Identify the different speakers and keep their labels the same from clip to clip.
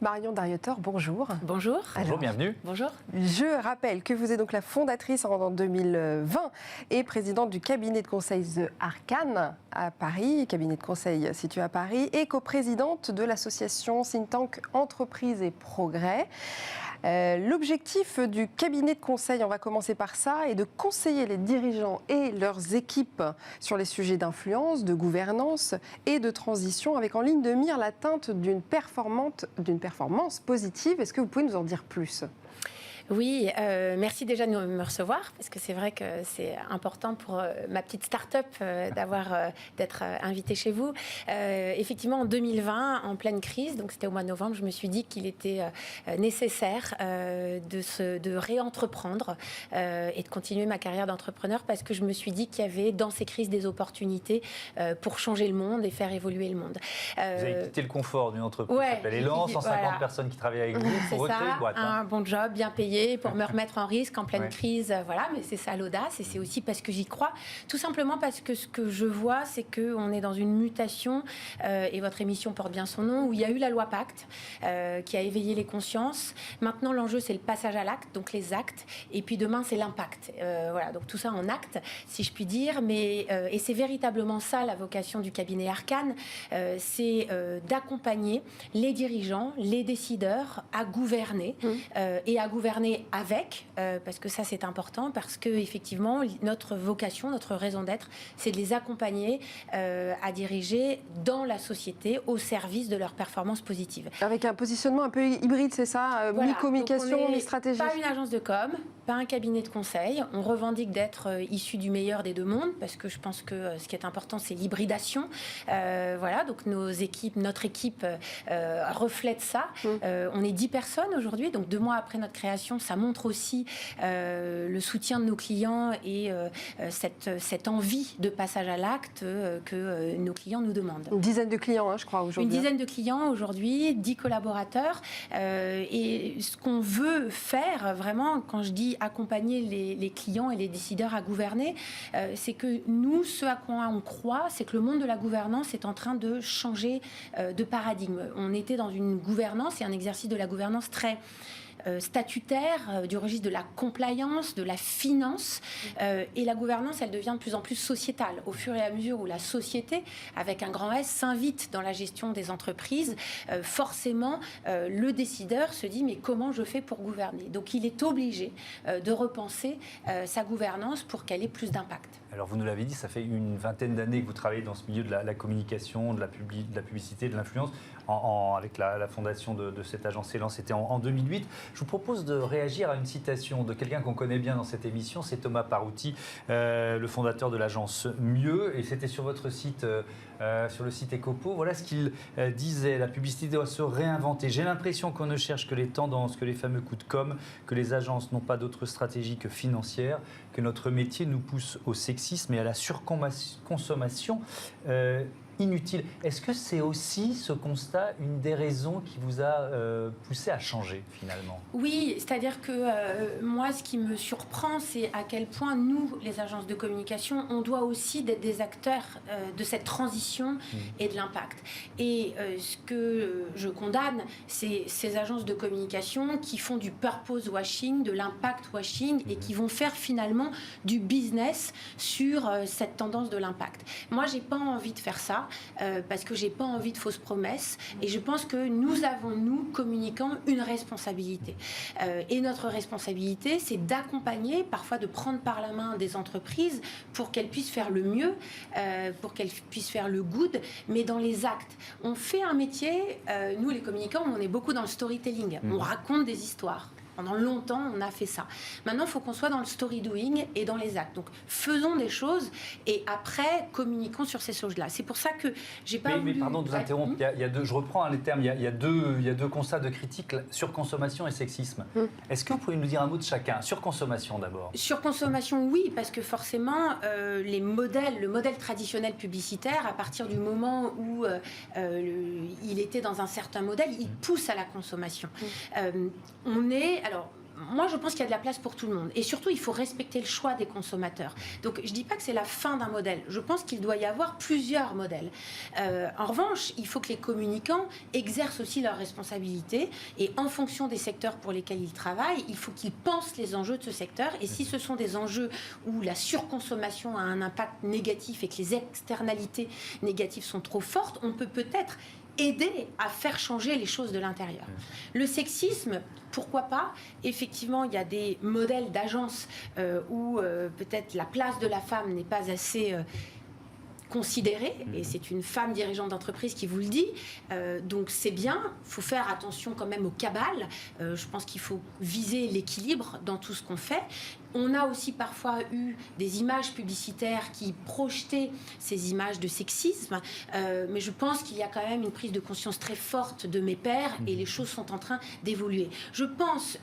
Speaker 1: Marion Darrieutor, bonjour.
Speaker 2: Bonjour.
Speaker 3: Bonjour, bienvenue.
Speaker 2: Bonjour.
Speaker 1: Je rappelle que vous êtes donc la fondatrice en 2020 et présidente du cabinet de conseil The Arcane à Paris, cabinet de conseil situé à Paris, et coprésidente de l'association think tank Entreprise et Progrès. L'objectif du cabinet de conseil, on va commencer par ça, est de conseiller les dirigeants et leurs équipes sur les sujets d'influence, de gouvernance et de transition, avec en ligne de mire l'atteinte d'une performance positive. Est-ce que vous pouvez nous en dire plus ?
Speaker 2: Oui, merci déjà de me recevoir, parce que c'est vrai que c'est important pour ma petite start-up d'être invitée chez vous. Effectivement, en 2020, en pleine crise, donc c'était au mois de novembre, je me suis dit qu'il était nécessaire de réentreprendre et de continuer ma carrière d'entrepreneur, parce que je me suis dit qu'il y avait dans ces crises des opportunités pour changer le monde et faire évoluer le monde.
Speaker 3: Vous avez quitté le confort d'une entreprise qui s'appelle Elan, 150 personnes qui travaillent avec vous pour recréer une boîte.
Speaker 2: Un bon job, bien payé, pour me remettre en risque en pleine crise, voilà, mais c'est ça l'audace, et c'est aussi parce que j'y crois, tout simplement parce que ce que je vois, c'est qu'on est dans une mutation, et votre émission porte bien son nom, où il y a eu la loi Pacte, qui a éveillé les consciences. Maintenant, l'enjeu, c'est le passage à l'acte, donc les actes, et puis demain, c'est l'impact. Voilà, donc tout ça en acte, si je puis dire, mais, et c'est véritablement ça la vocation du cabinet Arcane, c'est d'accompagner les dirigeants, les décideurs à gouverner, et à gouverner avec, parce que ça c'est important, parce que effectivement notre vocation, notre raison d'être, c'est de les accompagner à diriger dans la société au service de leur performance positive.
Speaker 1: Avec un positionnement un peu hybride, c'est ça,
Speaker 2: voilà.
Speaker 1: Mi-communication, mi-stratégie.
Speaker 2: Pas une agence de com, pas un cabinet de conseil. On revendique d'être issu du meilleur des deux mondes, parce que je pense que ce qui est important, c'est l'hybridation. Voilà, donc notre équipe reflète ça. On est 10 personnes aujourd'hui, donc 2 mois après notre création, ça montre aussi le soutien de nos clients et cette envie de passage à l'acte que nos clients nous demandent.
Speaker 1: Une dizaine de clients, je crois, aujourd'hui.
Speaker 2: Une dizaine de clients aujourd'hui, 10 collaborateurs. Et ce qu'on veut faire, vraiment, quand je dis accompagner les clients et les décideurs à gouverner, c'est que nous, ce à quoi on croit, c'est que le monde de la gouvernance est en train de changer de paradigme. On était dans une gouvernance et un exercice de la gouvernance très statutaire, du registre de la compliance, de la finance, et la gouvernance, elle devient de plus en plus sociétale. Au fur et à mesure où la société, avec un grand S, s'invite dans la gestion des entreprises, forcément, le décideur se dit, mais comment je fais pour gouverner ? Donc, il est obligé de repenser sa gouvernance pour qu'elle ait plus d'impact.
Speaker 3: Alors, vous nous l'avez dit, ça fait une vingtaine d'années que vous travaillez dans ce milieu de la communication, de la publicité, de l'influence, avec la fondation de cette agence Elan, c'était en 2008. Je vous propose de réagir à une citation de quelqu'un qu'on connaît bien dans cette émission, c'est Thomas Parouti, le fondateur de l'agence Mieux, et c'était sur votre site, sur le site Ecopo. Voilà ce qu'il disait: la publicité doit se réinventer. J'ai l'impression qu'on ne cherche que les tendances, que les fameux coups de com', que les agences n'ont pas d'autre stratégie que financière, que notre métier nous pousse au sexisme et à la surconsommation inutile. Est-ce que c'est aussi, ce constat, une des raisons qui vous a poussé à changer, finalement ?
Speaker 2: Oui, c'est-à-dire que moi, ce qui me surprend, c'est à quel point nous, les agences de communication, on doit aussi être des acteurs de cette transition et de l'impact. Et ce que je condamne, c'est ces agences de communication qui font du purpose washing, de l'impact washing, et qui vont faire finalement du business sur cette tendance de l'impact. Moi, j'ai pas envie de faire ça. Parce que j'ai pas envie de fausses promesses, et je pense que nous avons, nous, communicants, une responsabilité. Et notre responsabilité, c'est d'accompagner, parfois de prendre par la main des entreprises pour qu'elles puissent faire le mieux, pour qu'elles puissent faire le good, mais dans les actes. On fait un métier, nous les communicants, on est beaucoup dans le storytelling, on raconte des histoires. Pendant longtemps, on a fait ça. Maintenant, il faut qu'on soit dans le story doing et dans les actes. Donc, faisons des choses et après, communiquons sur ces choses-là. C'est pour ça que j'ai pas voulu...
Speaker 3: Mais pardon de vous interrompre, il y a deux, je reprends les termes, il y a deux constats de critique, surconsommation et sexisme. Est-ce que vous pouvez nous dire un mot de chacun ? Surconsommation d'abord.
Speaker 2: Surconsommation, oui, parce que forcément, le modèle traditionnel publicitaire, à partir du moment où il était dans un certain modèle, il pousse à la consommation. Alors, moi, je pense qu'il y a de la place pour tout le monde. Et surtout, il faut respecter le choix des consommateurs. Donc, je ne dis pas que c'est la fin d'un modèle. Je pense qu'il doit y avoir plusieurs modèles. En revanche, il faut que les communicants exercent aussi leurs responsabilités. Et en fonction des secteurs pour lesquels ils travaillent, il faut qu'ils pensent les enjeux de ce secteur. Et si ce sont des enjeux où la surconsommation a un impact négatif et que les externalités négatives sont trop fortes, on peut peut-être aider à faire changer les choses de l'intérieur. Le sexisme, pourquoi pas? Effectivement, il y a des modèles d'agences où peut-être la place de la femme n'est pas assez considérée, et c'est une femme dirigeante d'entreprise qui vous le dit, donc c'est bien, il faut faire attention quand même aux cabales, je pense qu'il faut viser l'équilibre dans tout ce qu'on fait. On a aussi parfois eu des images publicitaires qui projetaient ces images de sexisme, mais je pense qu'il y a quand même une prise de conscience très forte de mes pairs et les choses sont en train d'évoluer. Je pense,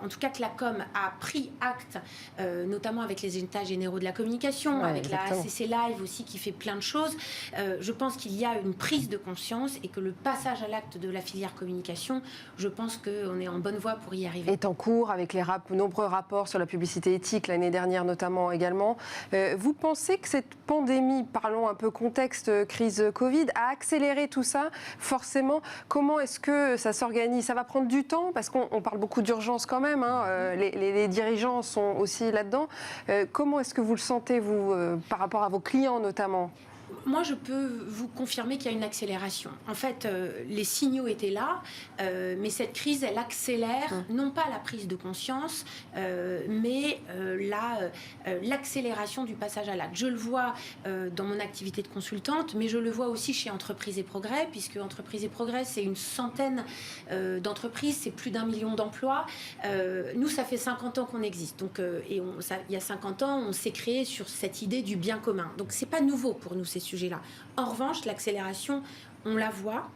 Speaker 2: en tout cas, que la com a pris acte, notamment avec les états généraux de la communication, avec exactement. La ACC Live aussi qui fait plein de choses. Je pense qu'il y a une prise de conscience et que le passage à l'acte de la filière communication, je pense qu'on est en bonne voie pour y arriver.
Speaker 1: Est en cours avec les nombreux rapports sur la publicité éthique l'année dernière notamment également. Vous pensez que cette pandémie, parlons un peu contexte crise Covid, a accéléré tout ça? Forcément, comment est-ce que ça s'organise? Ça va prendre du temps parce qu'on parle beaucoup d'urgence quand même, hein. Les dirigeants sont aussi là-dedans. Comment est-ce que vous le sentez, vous, par rapport à vos clients notamment?
Speaker 2: Moi, je peux vous confirmer qu'il y a une accélération. En fait, les signaux étaient là, mais cette crise, elle accélère non pas la prise de conscience, mais l'accélération du passage à l'acte. Je le vois dans mon activité de consultante, mais je le vois aussi chez Entreprises et Progrès, puisque Entreprises et Progrès, c'est une centaine d'entreprises, c'est plus d'1 million d'emplois. Nous, ça fait 50 ans qu'on existe. Donc, il y a 50 ans, on s'est créé sur cette idée du bien commun. Donc, c'est pas nouveau pour nous, ces sujets-là. En revanche, l'accélération, on la voit,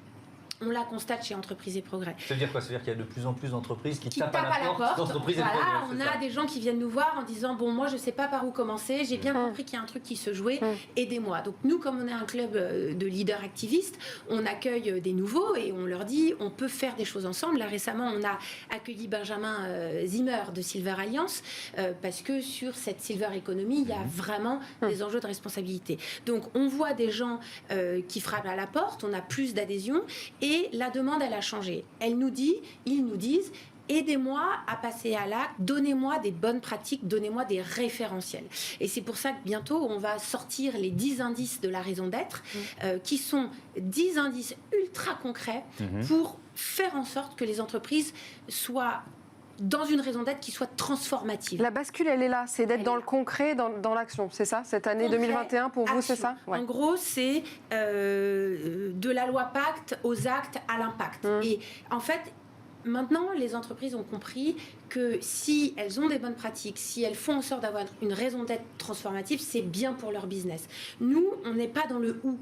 Speaker 2: on la constate chez Entreprises et Progrès.
Speaker 3: Ça veut dire quoi? Ça veut dire qu'il y a de plus en plus d'entreprises qui tapent
Speaker 2: à la porte
Speaker 3: d'Entreprises et
Speaker 2: voilà,
Speaker 3: Progrès.
Speaker 2: On a des gens qui viennent nous voir en disant bon, moi je ne sais pas par où commencer, j'ai bien compris qu'il y a un truc qui se jouait, aidez-moi. Donc nous, comme on est un club de leaders activistes, on accueille des nouveaux et on leur dit on peut faire des choses ensemble. Là récemment, on a accueilli Benjamin Zimmer de Silver Alliance parce que sur cette Silver Economy, il y a vraiment des enjeux de responsabilité. Donc on voit des gens qui frappent à la porte, on a plus d'adhésion. Et la demande, elle a changé. Ils nous disent, aidez-moi à passer à l'acte, donnez-moi des bonnes pratiques, donnez-moi des référentiels. Et c'est pour ça que bientôt, on va sortir les 10 indices de la raison d'être, qui sont 10 indices ultra concrets pour faire en sorte que les entreprises soient dans une raison d'être qui soit transformative.
Speaker 1: La bascule, elle est là, c'est d'être dans le concret, dans l'action, c'est ça? Cette année concret, 2021, pour vous, c'est ça?
Speaker 2: En gros, c'est de la loi Pacte aux actes à l'impact. Et en fait, maintenant, les entreprises ont compris que si elles ont des bonnes pratiques, si elles font en sorte d'avoir une raison d'être transformative, c'est bien pour leur business. Nous, on n'est pas dans le « ou ».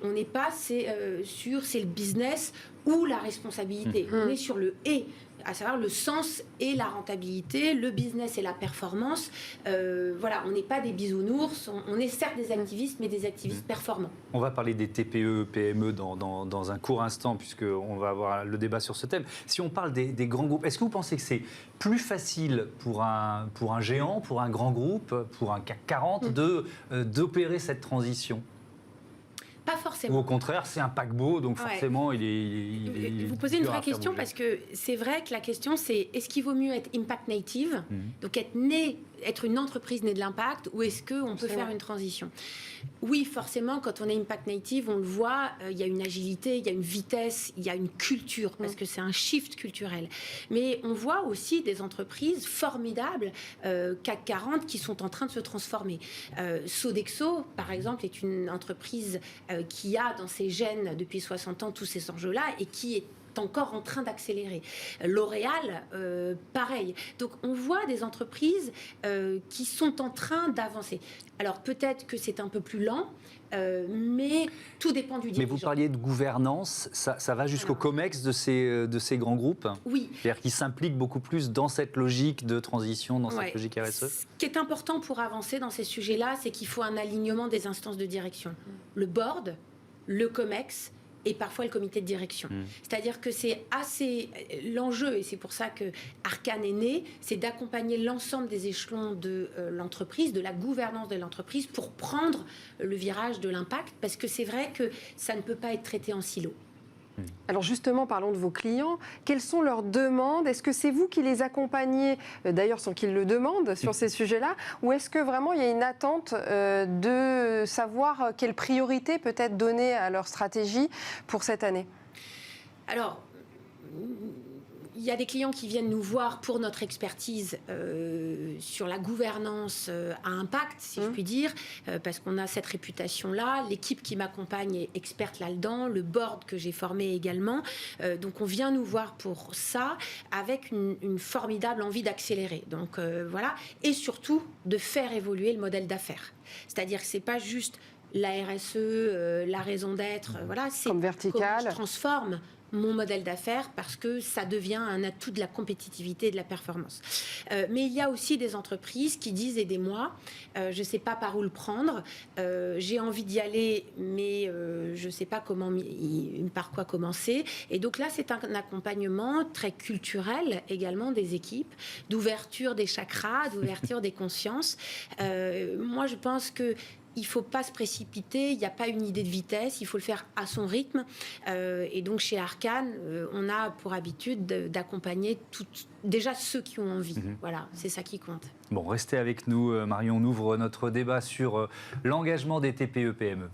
Speaker 2: On n'est pas c'est le business ou la responsabilité. On est sur le « et ». À savoir le sens et la rentabilité, le business et la performance. Voilà, on n'est pas des bisounours, on est certes des activistes, mais des activistes performants.
Speaker 3: On va parler des TPE, PME dans un court instant, puisqu'on va avoir le débat sur ce thème. Si on parle des grands groupes, est-ce que vous pensez que c'est plus facile pour un géant, pour un grand groupe, pour un CAC 40, d'opérer cette transition ?
Speaker 2: Pas forcément.
Speaker 3: Ou au contraire, c'est un paquebot, donc forcément, il est
Speaker 2: Vous posez une vraie question parce que c'est vrai que la question, c'est est-ce qu'il vaut mieux être impact native, donc être une entreprise née de l'impact, ou est-ce qu'on peut faire une transition? Oui, forcément, quand on est impact native, on le voit, il y a une agilité, il y a une vitesse, il y a une culture, parce que c'est un shift culturel. Mais on voit aussi des entreprises formidables, CAC 40, qui sont en train de se transformer. Sodexo, par exemple, est une entreprise qui a dans ses gènes depuis 60 ans tous ces enjeux-là et qui est encore en train d'accélérer. L'Oréal, pareil. Donc on voit des entreprises qui sont en train d'avancer. Alors peut-être que c'est un peu plus lent, mais tout dépend du dirigeant.
Speaker 3: Mais vous parliez de gouvernance, ça va jusqu'au COMEX de ces grands groupes?
Speaker 2: Oui.
Speaker 3: C'est-à-dire qu'ils s'impliquent beaucoup plus dans cette logique de transition, dans cette logique RSE?
Speaker 2: Ce qui est important pour avancer dans ces sujets-là, c'est qu'il faut un alignement des instances de direction. Le board, le COMEX et parfois le comité de direction. C'est-à-dire que c'est assez... L'enjeu, et c'est pour ça que Arcane est né, c'est d'accompagner l'ensemble des échelons de l'entreprise, de la gouvernance de l'entreprise, pour prendre le virage de l'impact, parce que c'est vrai que ça ne peut pas être traité en silo.
Speaker 1: Alors justement, parlons de vos clients. Quelles sont leurs demandes? Est-ce que c'est vous qui les accompagnez, d'ailleurs sans qu'ils le demandent, sur ces sujets-là? Ou est-ce que vraiment il y a une attente de savoir quelle priorité peut être donnée à leur stratégie pour cette année?
Speaker 2: Alors, il y a des clients qui viennent nous voir pour notre expertise sur la gouvernance à impact, si je puis dire, parce qu'on a cette réputation-là. L'équipe qui m'accompagne est experte là-dedans, le board que j'ai formé également. Donc on vient nous voir pour ça, avec une formidable envie d'accélérer. Donc voilà, et surtout de faire évoluer le modèle d'affaires. C'est-à-dire que c'est pas juste la RSE, la raison d'être, voilà, c'est
Speaker 1: comme vertical.
Speaker 2: Comment je transforme mon modèle d'affaires, parce que ça devient un atout de la compétitivité et de la performance. Mais il y a aussi des entreprises qui disent: aidez-moi, je ne sais pas par où le prendre, j'ai envie d'y aller, mais je ne sais pas par quoi commencer. Et donc là, c'est un accompagnement très culturel également des équipes, d'ouverture des chakras, d'ouverture des consciences. Moi, je pense que il ne faut pas se précipiter, il n'y a pas une idée de vitesse, il faut le faire à son rythme. Et donc chez Arcane, on a pour habitude d'accompagner déjà ceux qui ont envie. Voilà, c'est ça qui compte.
Speaker 3: Bon, restez avec nous, Marion, on ouvre notre débat sur l'engagement des TPE-PME.